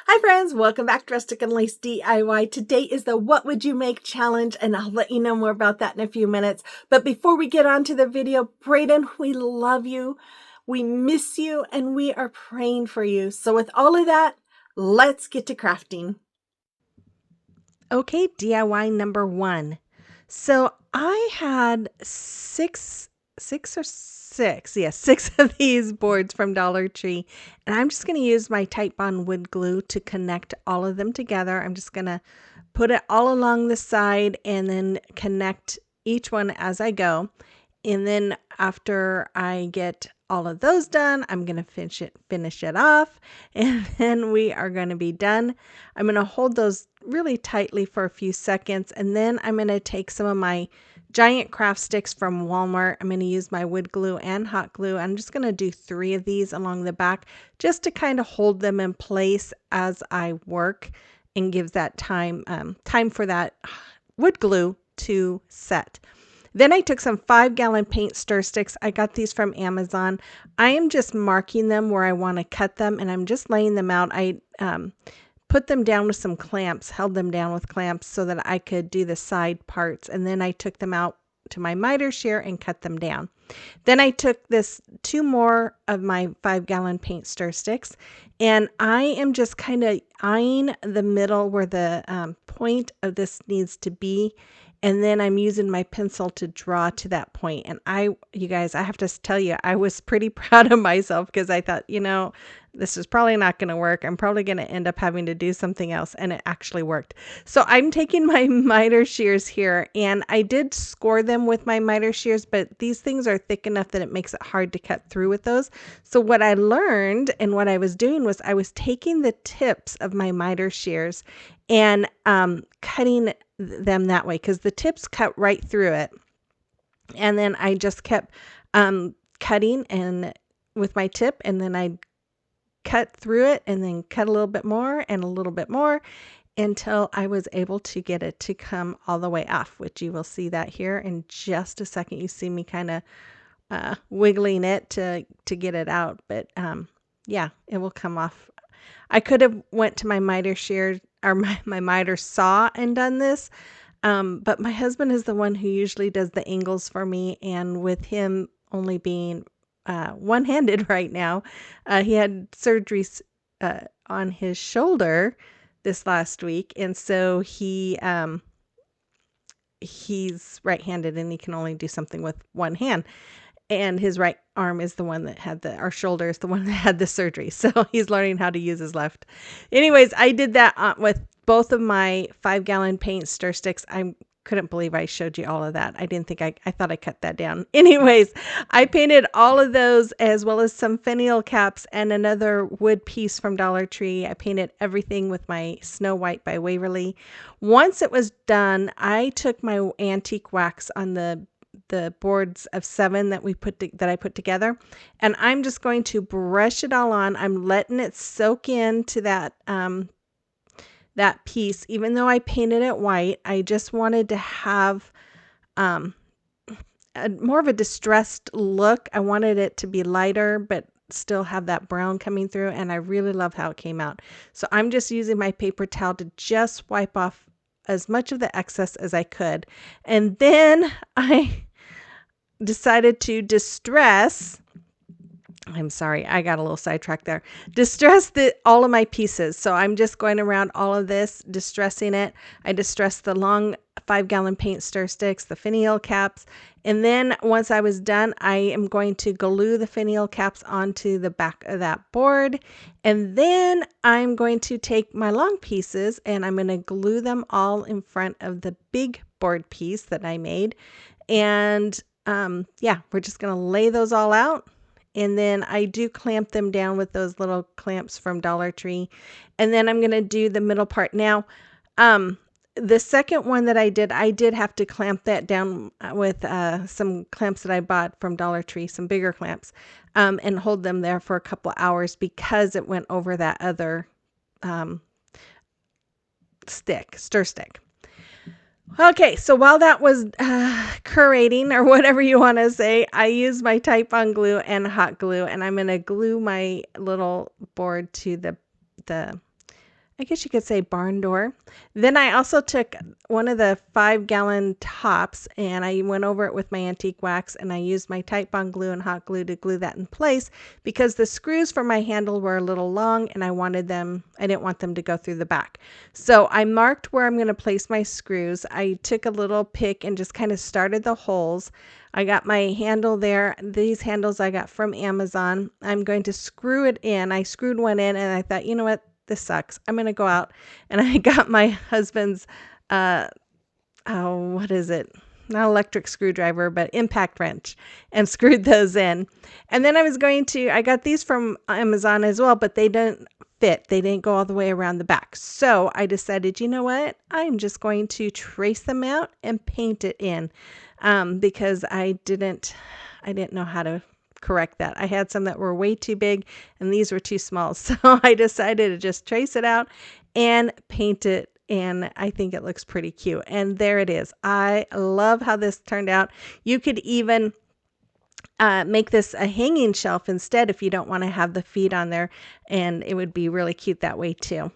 Hi friends, welcome back to Rustic and Lace DIY. Today is the What Would You Make challenge, and I'll let you know more about that in a few minutes. But before we get on to the video, Brayden, we love you, we miss you, and we are praying for you. So with all of that, let's get to crafting. Okay, DIY number one. So I had six of these boards from Dollar Tree, and I'm just going to use my Type Bond wood glue to connect all of them together. I'm just going to put it all along the side and then connect each one as I go. And then after I get all of those done, I'm going to finish it off, and then we are going to be done. I'm going to hold those really tightly for a few seconds, and then I'm going to take some of my giant craft sticks from Walmart. I'm going to use my wood glue and hot glue. I'm just going to do 3 of these along the back just to kind of hold them in place as I work and gives that time for that wood glue to set. Then I took some 5-gallon paint stir sticks. I got these from Amazon. I am just marking them where I want to cut them, and I'm just laying them out. I put them down with some clamps, held them down with clamps so that I could do the side parts, and then I took them out to my miter shear and cut them down. Then I took 2 more of my 5-gallon paint stir sticks, and I am just kind of eyeing the middle where the point of this needs to be. And then I'm using my pencil to draw to that point. And you guys, I have to tell you, I was pretty proud of myself because I thought, this is probably not going to work. I'm probably going to end up having to do something else. And it actually worked. So I'm taking my miter shears here, and I did score them with my miter shears, but these things are thick enough that it makes it hard to cut through with those. So what I learned and what I was doing was I was taking the tips of my miter shears and cutting them that way, because the tips cut right through it. And then I just kept cutting and with my tip, and then I cut through it and then cut a little bit more and a little bit more until I was able to get it to come all the way off, which you will see that here in just a second. You see me kind of wiggling it to get it out, but yeah, it will come off. I could have went to my miter shear or my miter saw and done this, but my husband is the one who usually does the angles for me, and with him only being one-handed right now, he had surgery on his shoulder this last week, and so he's right-handed and he can only do something with one hand. And his right arm is the one that had our shoulder is the one that had the surgery. So he's learning how to use his left. Anyways, I did that with both of my 5-gallon paint stir sticks. I couldn't believe I showed you all of that. I didn't think I thought I cut that down. Anyways, I painted all of those as well as some finial caps and another wood piece from Dollar Tree. I painted everything with my Snow White by Waverly. Once it was done, I took my antique wax on the boards of 7 that I put together, and I'm just going to brush it all on. I'm letting it soak into that piece. Even though I painted it white, I just wanted to have more of a distressed look. I wanted it to be lighter but still have that brown coming through, and I really love how it came out. So I'm just using my paper towel to just wipe off as much of the excess as I could, and then I decided to distress. I'm sorry, I got a little sidetracked there. Distress all of my pieces. So I'm just going around all of this, distressing it. I distressed the long 5-gallon paint stir sticks, the finial caps, and then once I was done, I am going to glue the finial caps onto the back of that board, and then I'm going to take my long pieces and I'm going to glue them all in front of the big board piece that I made. And yeah, we're just going to lay those all out. And then I do clamp them down with those little clamps from Dollar Tree. And then I'm going to do the middle part. Now, the second one that I did have to clamp that down with some clamps that I bought from Dollar Tree, some bigger clamps, and hold them there for a couple hours because it went over that other stir stick. Okay, so while that was curating, or whatever you want to say, I used my Type On glue and hot glue, and I'm going to glue my little board to the I guess you could say barn door. Then I also took one of the 5-gallon tops and I went over it with my antique wax, and I used my Tite Bond glue and hot glue to glue that in place because the screws for my handle were a little long and I didn't want them to go through the back. So I marked where I'm going to place my screws. I took a little pick and just kind of started the holes. I got my handle there. These handles I got from Amazon. I'm going to screw it in. I screwed one in and I thought, you know what? This sucks. I'm going to go out, and I got my husband's, what is it? Not electric screwdriver, but impact wrench, and screwed those in. And then I got these from Amazon as well, but they didn't fit. They didn't go all the way around the back. So I decided, you know what? I'm just going to trace them out and paint it in, because I didn't know how to correct that. I had some that were way too big and these were too small. So I decided to just trace it out and paint it. And I think it looks pretty cute. And there it is. I love how this turned out. You could even make this a hanging shelf instead if you don't want to have the feet on there. And it would be really cute that way too.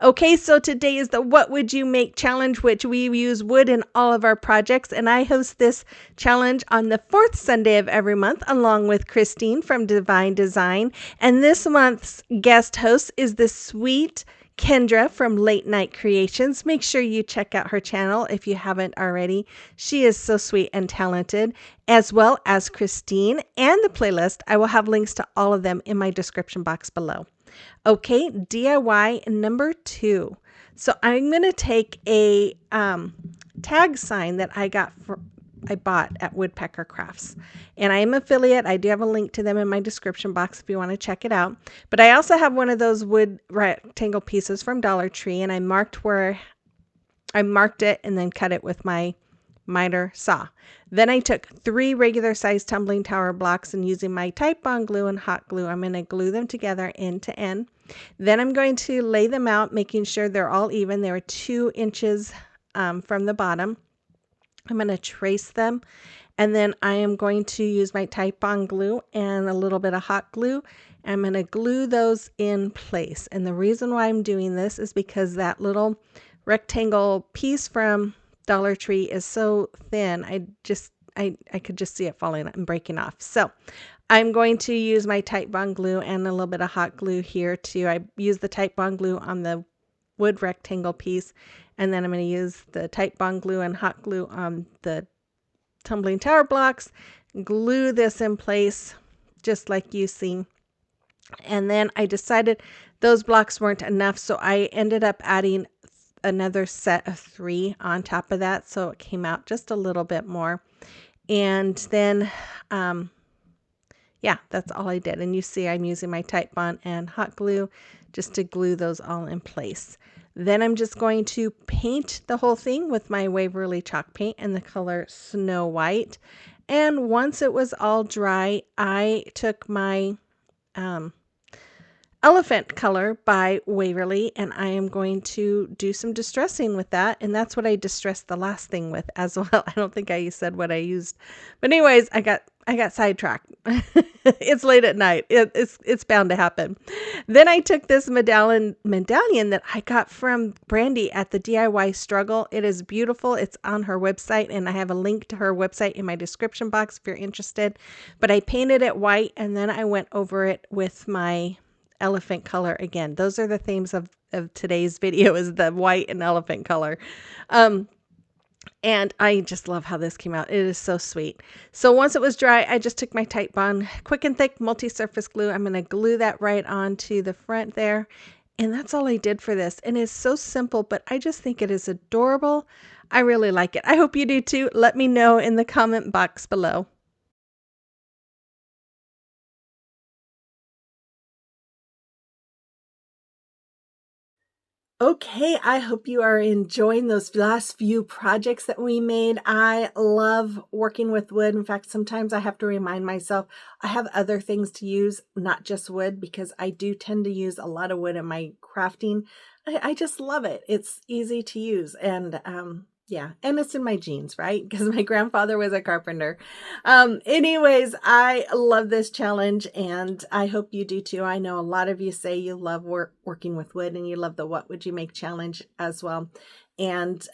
Okay, so today is the What Would You Make challenge, which we use wood in all of our projects. And I host this challenge on the fourth Sunday of every month, along with Christine from Divine Design. And this month's guest host is the sweet Kendra from Late Night Creations. Make sure you check out her channel if you haven't already. She is so sweet and talented, as well as Christine and the playlist. I will have links to all of them in my description box below. Okay, DIY number 2. So I'm going to take a tag sign that I bought at Woodpecker Crafts. And I am affiliate. I do have a link to them in my description box if you want to check it out. But I also have one of those wood rectangle pieces from Dollar Tree, and I marked it and then cut it with my miter saw. Then I took 3 regular sized tumbling tower blocks, and using my Tite Bond glue and hot glue, I'm going to glue them together end to end. Then I'm going to lay them out, making sure they're all even. They were 2 inches from the bottom. I'm going to trace them, and then I am going to use my Tite Bond glue and a little bit of hot glue. I'm going to glue those in place. And the reason why I'm doing this is because that little rectangle piece from Dollar Tree is so thin. I could just see it falling and breaking off. So I'm going to use my Tite Bond glue and a little bit of hot glue here too. I use the Tite Bond glue on the wood rectangle piece, and then I'm going to use the Tite Bond glue and hot glue on the tumbling tower blocks. Glue this in place just like you see. And then I decided those blocks weren't enough, so I ended up adding another set of 3 on top of that, so it came out just a little bit more. And then yeah, that's all I did. And you see I'm using my Tite Bond and hot glue just to glue those all in place. Then I'm just going to paint the whole thing with my Waverly chalk paint in the color Snow White. And once it was all dry, I took my Elephant color by Waverly, and I am going to do some distressing with that. And that's what I distressed the last thing with as well. I don't think I said what I used, but anyways, I got sidetracked. It's late at night. It's bound to happen. Then I took this medallion that I got from Brandy at the DIY Struggle. It is beautiful. It's on her website, and I have a link to her website in my description box if you're interested. But I painted it white, and then I went over it with my elephant color again. Those are the themes of today's video, is the white and elephant color. And I just love how this came out. It is so sweet. So once it was dry, I just took my Tite Bond Quick and Thick multi-surface glue. I'm going to glue that right onto the front there. And that's all I did for this. And it's so simple, but I just think it is adorable. I really like it. I hope you do too. Let me know in the comment box below. Okay, I hope you are enjoying those last few projects that we made. I love working with wood. In fact, sometimes I have to remind myself I have other things to use, not just wood, because I do tend to use a lot of wood in my crafting. I just love it. It's easy to use, and Yeah, and it's in my genes, right? Because my grandfather was a carpenter. Anyways, I love this challenge and I hope you do too. I know a lot of you say you love working with wood and you love the What Would You Make challenge as well. And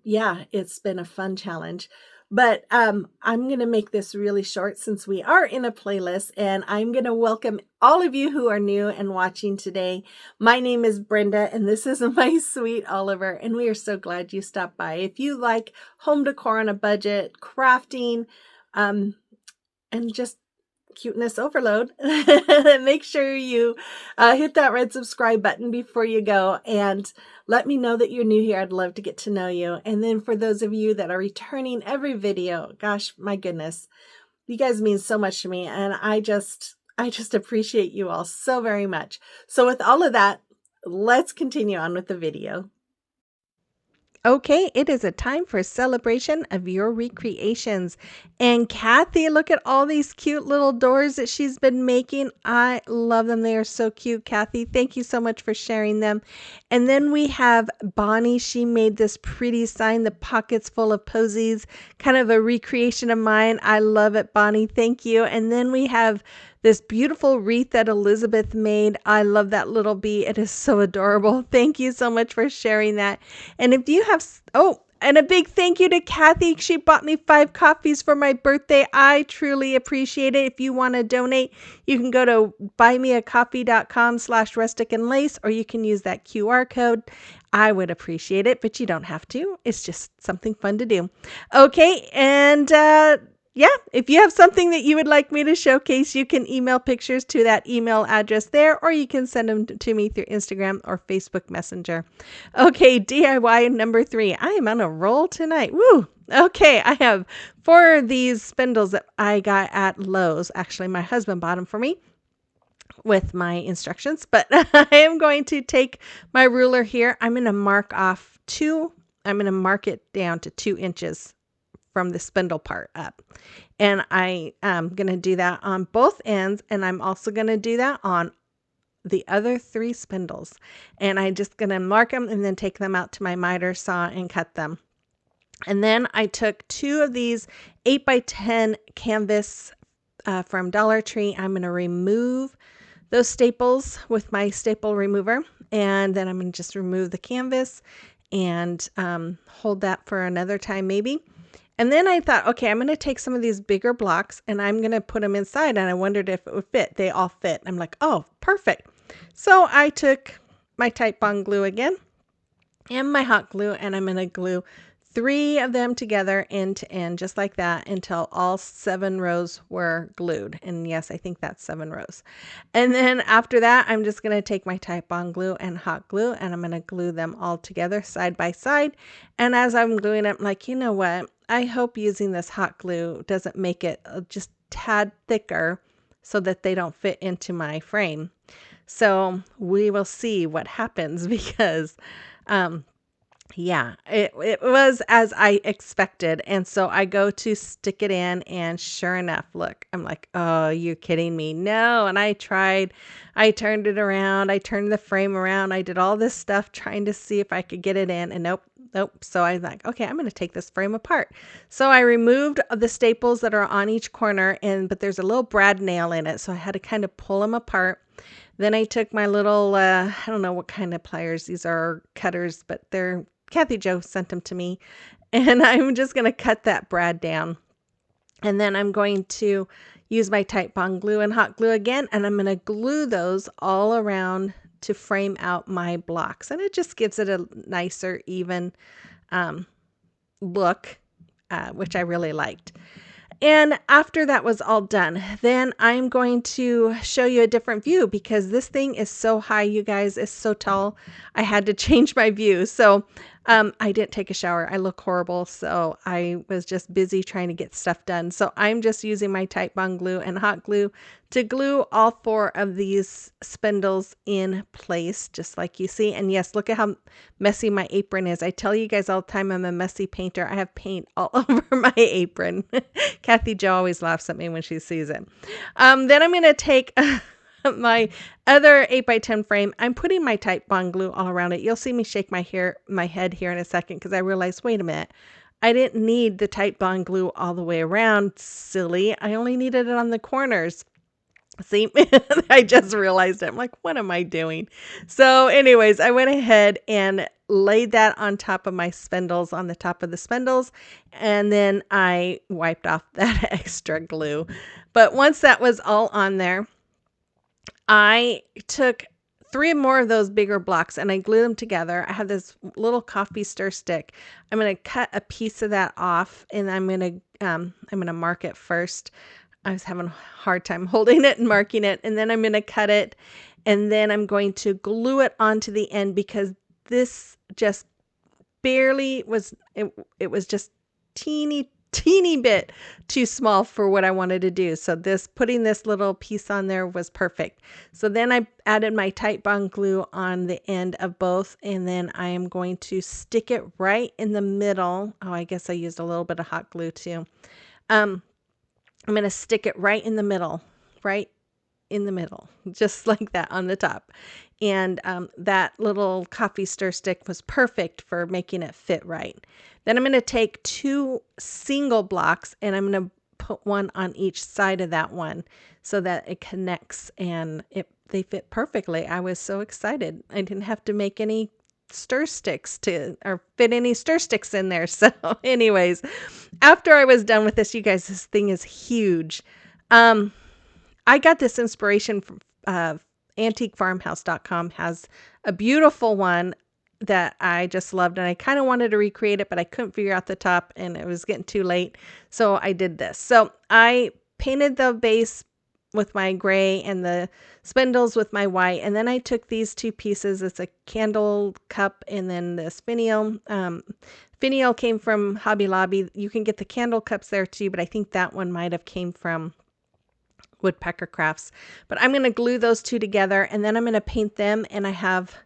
yeah, it's been a fun challenge. But I'm going to make this really short since we are in a playlist, and I'm going to welcome all of you who are new and watching today. My name is Brenda, and this is my sweet Oliver, and we are so glad you stopped by. If you like home decor on a budget, crafting, and just cuteness overload, make sure you hit that red subscribe button before you go and let me know that you're new here. I'd love to get to know you. And then for those of you that are returning every video, gosh, my goodness, you guys mean so much to me, and I just appreciate you all so very much. So with all of that, let's continue on with the video. Okay, it is a time for a celebration of your recreations. And Kathy, look at all these cute little doors that she's been making. I love them. They are so cute, Kathy. Thank you so much for sharing them. And then we have Bonnie. She made this pretty sign, the pockets full of posies, kind of a recreation of mine. I love it, Bonnie. Thank you. And then we have this beautiful wreath that Elizabeth made. I love that little bee. It is so adorable. Thank you so much for sharing that. And if you have, oh, and a big thank you to Kathy. She bought me 5 coffees for my birthday. I truly appreciate it. If you want to donate, you can go to buymeacoffee.com/rustic and lace, or you can use that QR code. I would appreciate it, but you don't have to. It's just something fun to do. Okay, and yeah, if you have something that you would like me to showcase, you can email pictures to that email address there, or you can send them to me through Instagram or Facebook Messenger. Okay, DIY number 3. I am on a roll tonight. Woo! Okay, I have 4 of these spindles that I got at Lowe's. Actually, my husband bought them for me with my instructions, but I am going to take my ruler here. I'm going to mark off 2. I'm going to mark it down to 2 inches from the spindle part up. And I am going to do that on both ends. And I'm also going to do that on the other 3 spindles. And I'm just going to mark them and then take them out to my miter saw and cut them. And then I took 2 of these 8x10 canvas from Dollar Tree. I'm going to remove those staples with my staple remover. And then I'm going to just remove the canvas and hold that for another time maybe. And then I thought, okay, I'm going to take some of these bigger blocks and I'm going to put them inside. And I wondered if it would fit. They all fit. I'm like, oh, perfect. So I took my Titebond glue again and my hot glue, and I'm going to glue 3 of them together end to end, just like that, until all 7 rows were glued. And yes, I think that's 7 rows. And then after that, I'm just going to take my Titebond glue and hot glue, and I'm going to glue them all together side by side. And as I'm gluing it, I'm like, you know what? I hope using this hot glue doesn't make it just tad thicker so that they don't fit into my frame. So we will see what happens because yeah, it was as I expected. And so I go to stick it in, and sure enough, look, I'm like, oh, you're kidding me. No. And I turned it around. I turned the frame around. I did all this stuff trying to see if I could get it in, and nope. So I was like, okay, I'm going to take this frame apart. So I removed the staples that are on each corner, but there's a little brad nail in it. So I had to kind of pull them apart. Then I took my little, I don't know what kind of pliers. These are cutters, but they're Kathy Jo sent them to me, and I'm just going to cut that brad down. And then I'm going to use my Titebond glue and hot glue again, and I'm going to glue those all around to frame out my blocks. And it just gives it a nicer, even look, which I really liked. And after that was all done, then I'm going to show you a different view because this thing is so high, you guys. It's so tall. I had to change my view. So I didn't take a shower. I look horrible. So I was just busy trying to get stuff done. So I'm just using my Titebond glue and hot glue to glue all 4 of these spindles in place, just like you see. And yes, look at how messy my apron is. I tell you guys all the time I'm a messy painter. I have paint all over my apron. Kathy Jo always laughs at me when she sees it. Then I'm going to take my other 8x10 frame, I'm putting my Type Bond glue all around it. You'll see me shake my head here in a second because I realized, wait a minute, I didn't need the Type Bond glue all the way around. Silly. I only needed it on the corners. See, I just realized it. I'm like, what am I doing? So anyways, I went ahead and laid that on top of my spindles, on the top of the spindles, and then I wiped off that extra glue. But once that was all on there, I took 3 more of those bigger blocks and I glued them together. I have this little coffee stir stick. I'm going to cut a piece of that off, and I'm going to mark it first. I was having a hard time holding it and marking it, and then I'm going to cut it, and then I'm going to glue it onto the end because this just barely was, it was just teeny bit too small for what I wanted to do. So putting this little piece on there was perfect. So then I added my Type Bond glue on the end of both, and then I am going to stick it right in the middle. Oh, I guess I used a little bit of hot glue too. I'm going to stick it right in the middle, just like that on the top. And that little coffee stir stick was perfect for making it fit right. Then I'm going to take 2 single blocks and I'm going to put one on each side of that one so that it connects, and they fit perfectly. I was so excited. I didn't have to make any stir sticks or fit any stir sticks in there. So anyways, after I was done with this, you guys, this thing is huge. I got this inspiration from antiquefarmhouse.com has a beautiful one that I just loved, and I kind of wanted to recreate it, but I couldn't figure out the top and it was getting too late. So I did this. So I painted the base with my gray and the spindles with my white. And then I took these 2 pieces. It's a candle cup and then this finial. Finial came from Hobby Lobby. You can get the candle cups there too, but I think that one might have came from Woodpecker Crafts. But I'm going to glue those 2 together, and then I'm going to paint them. And I have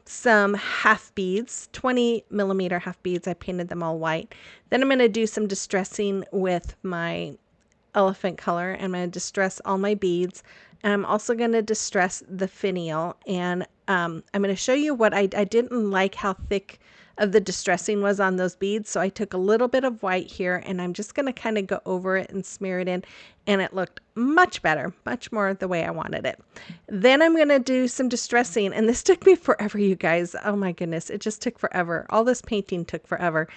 some half beads, 20mm half beads. I painted them all white. Then I'm going to do some distressing with my elephant color. I'm going to distress all my beads, and I'm also going to distress the finial. And I'm going to show you what I didn't like how thick of the distressing was on those beads, so I took a little bit of white here and I'm just going to kind of go over it and smear it in, and it looked much better, much more the way I wanted it. Then I'm going to do some distressing, and this took me forever, you guys. Oh my goodness, it just took forever. All this painting took forever.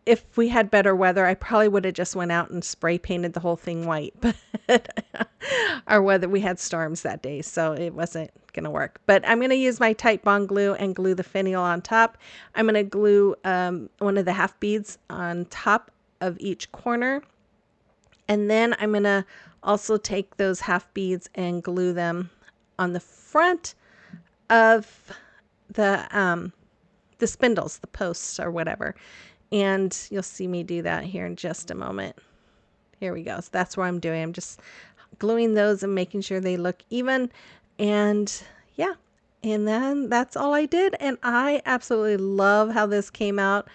If we had better weather, I probably would have just went out and spray painted the whole thing white, but our weather, we had storms that day, so it wasn't going to work. But I'm going to use my Type Bond glue and glue the finial on top. I'm going to glue one of the half beads on top of each corner. And then I'm going to also take those half beads and glue them on the front of the spindles, the posts or whatever. And you'll see me do that here in just a moment. Here we go. So that's what I'm doing. I'm just gluing those and making sure they look even. And yeah, and then that's all I did. And I absolutely love how this came out.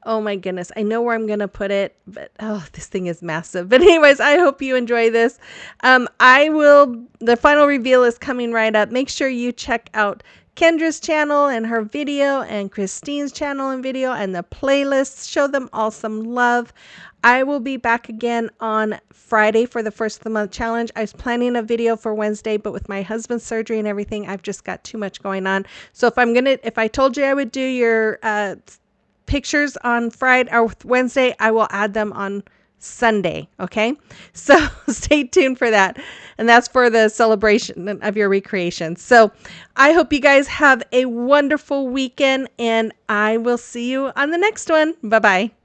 Oh my goodness. I know where I'm going to put it, but oh, this thing is massive. But anyways, I hope you enjoy this. The final reveal is coming right up. Make sure you check out Kendra's channel and her video, and Christine's channel and video, and the playlists. Show them all some love. I will be back again on Friday for the first of the month challenge. I was planning a video for Wednesday, but with my husband's surgery and everything, I've just got too much going on. So if I told you I would do your pictures on Friday or Wednesday, I will add them on Sunday. Okay, so stay tuned for that, and that's for the celebration of your recreation. So I hope you guys have a wonderful weekend, and I will see you on the next one. Bye bye.